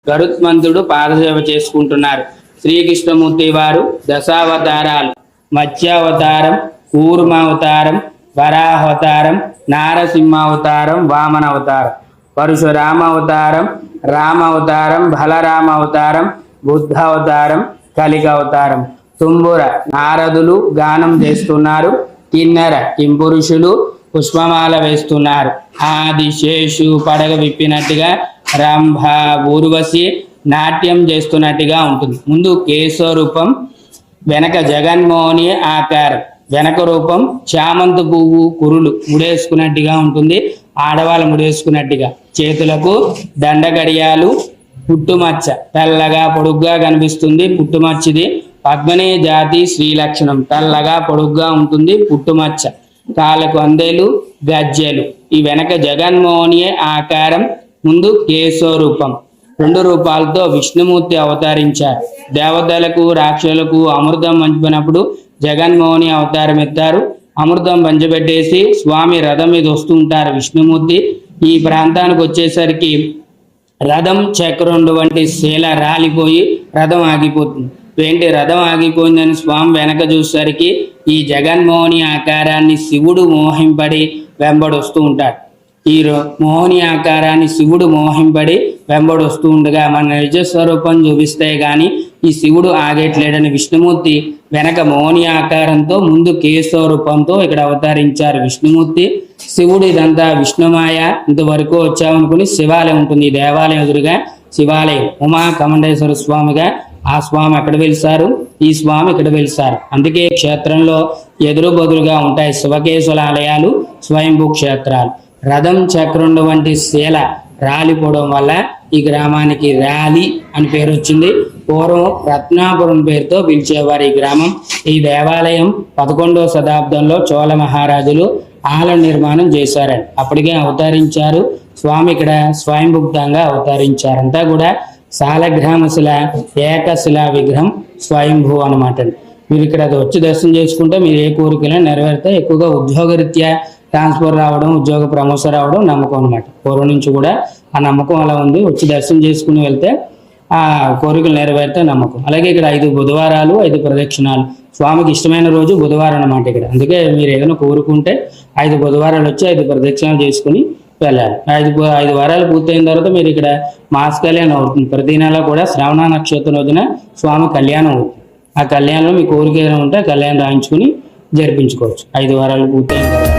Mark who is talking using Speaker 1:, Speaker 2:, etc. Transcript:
Speaker 1: గరుత్మంతుడు పాదసేవ చేసుకుంటున్నారు. శ్రీకృష్ణమూర్తి వారు దశావతారాలు, మత్స్యావతారం, కూర్మావతారం, వరాహవతారం, నారసింహావతారం, వామన అవతారం, పరశురామ అవతారం, రామ అవతారం, బలరామ అవతారం, బుద్ధ అవతారం, కలిక అవతారం. తుంబుర నారదులు గానం చేస్తున్నారు. కిన్నెర కింపురుషులు పుష్పమాల వేస్తున్నారు. ఆదిశేషు పడగ విప్పినట్టుగా రంభ ఊర్వశి నాట్యం చేస్తున్నట్టుగా ఉంటుంది. ముందు కేశవ రూపం, వెనక జగన్మోహని ఆకారం, వెనక రూపం చామంతి పువ్వు కురులు ముడేసుకున్నట్టుగా ఉంటుంది, ఆడవాళ్ళు ముడేసుకున్నట్టుగా. చేతులకు దండగడియాలు, పుట్టుమచ్చ తెల్లగా పొడుగ్గా కనిపిస్తుంది. పుట్టుమచ్చిది పద్మనే జాతి శ్రీలక్షణం, తెల్లగా పొడుగ్గా ఉంటుంది పుట్టుమచ్చ. కాళ్ళకు అందేలు, గజ్జెలు. ఈ వెనక జగన్మోహని ఆకారం, ముందు కేశవ రూపం. రెండు రూపాలతో విష్ణుమూర్తి అవతరించారు. దేవతలకు రాక్షసులకు అమృతం పంచిపోయినప్పుడు జగన్మోహని అవతారం ఎత్తారు. అమృతం పంచబెట్టేసి స్వామి రథం మీద వస్తూ ఉంటారు విష్ణుమూర్తి. ఈ ప్రాంతానికి వచ్చేసరికి రథం చక్రం వంటి శీల రాలిపోయి రథం ఆగిపోతుంది. ఏంటి రథం ఆగిపోయిందని స్వామి వెనక చూసేసరికి ఈ జగన్మోహని ఆకారాన్ని శివుడు మోహింపడి వెంబడొస్తూ ఉంటాడు. ఈ మోహిని ఆకారాన్ని శివుడు మోహింపడి వెంబడొస్తూ ఉండగా మన నిజ స్వరూపం చూపిస్తే గాని ఈ శివుడు ఆగేట్లేడని విష్ణుమూర్తి వెనక మోహిని ఆకారంతో, ముందు కేశవ రూపంతో ఇక్కడ అవతరించారు విష్ణుమూర్తి. శివుడు ఇదంతా విష్ణుమాయ. ఇంతవరకు వచ్చామనుకుని శివాలయం ఉంటుంది. ఈ దేవాలయం ఎదురుగా శివాలయం. ఉమా కమండేశ్వర స్వామిగా ఆ స్వామి అక్కడ వెలిసారు, ఈ స్వామి ఇక్కడ వెలిసారు. అందుకే క్షేత్రంలో ఎదురు బదులుగా ఉంటాయి శివకేశుల ఆలయాలు, స్వయంభూ క్షేత్రాలు. రథం చక్రం వంటి శీల రాలిపోవడం వల్ల ఈ గ్రామానికి రాలి అని పేరు వచ్చింది. పూర్వం రత్నాపురం పేరుతో పిలిచేవారు ఈ గ్రామం. ఈ దేవాలయం 11వ శతాబ్దంలో చోళ మహారాజులు ఆలయ నిర్మాణం చేశారండి. అప్పటికే అవతరించారు స్వామి ఇక్కడ స్వయంభుక్తంగా అవతరించారు. అంతా కూడా సాలగ్రామశిల ఏకశిలా విగ్రహం స్వయంభూ అనమాట. మీరు ఇక్కడ వచ్చి దర్శనం చేసుకుంటే మీరు ఏ కోరికలను నెరవేరితే ఎక్కువగా ఉద్యోగరీత్యా ట్రాన్స్ఫర్ రావడం, ఉద్యోగ ప్రమోషన్ రావడం నమ్మకం అనమాట. పూర్వం నుంచి కూడా ఆ నమ్మకం అలా ఉంది. వచ్చి దర్శనం చేసుకుని వెళ్తే ఆ కోరికలు నెరవేరితే నమ్మకం. అలాగే ఇక్కడ 5 బుధవారాలు 5 ప్రదక్షిణాలు. స్వామికి ఇష్టమైన రోజు బుధవారం అనమాట ఇక్కడ. అందుకే మీరు ఏదైనా కోరుకుంటే 5 బుధవారాలు వచ్చి 5 ప్రదక్షిణాలు చేసుకుని వెళ్ళాలి. 5 వారాలు పూర్తయిన తర్వాత మీరు ఇక్కడ మాస కళ్యాణం అవుతుంది. ప్రతి నెల కూడా శ్రావణ నక్షత్రం రోజున స్వామి కళ్యాణం అవుతుంది. ఆ కళ్యాణంలో మీ కోరిక ఏదైనా ఉంటే కళ్యాణం రాయించుకుని జరిపించుకోవచ్చు 5 వారాలు పూర్తయిన తర్వాత.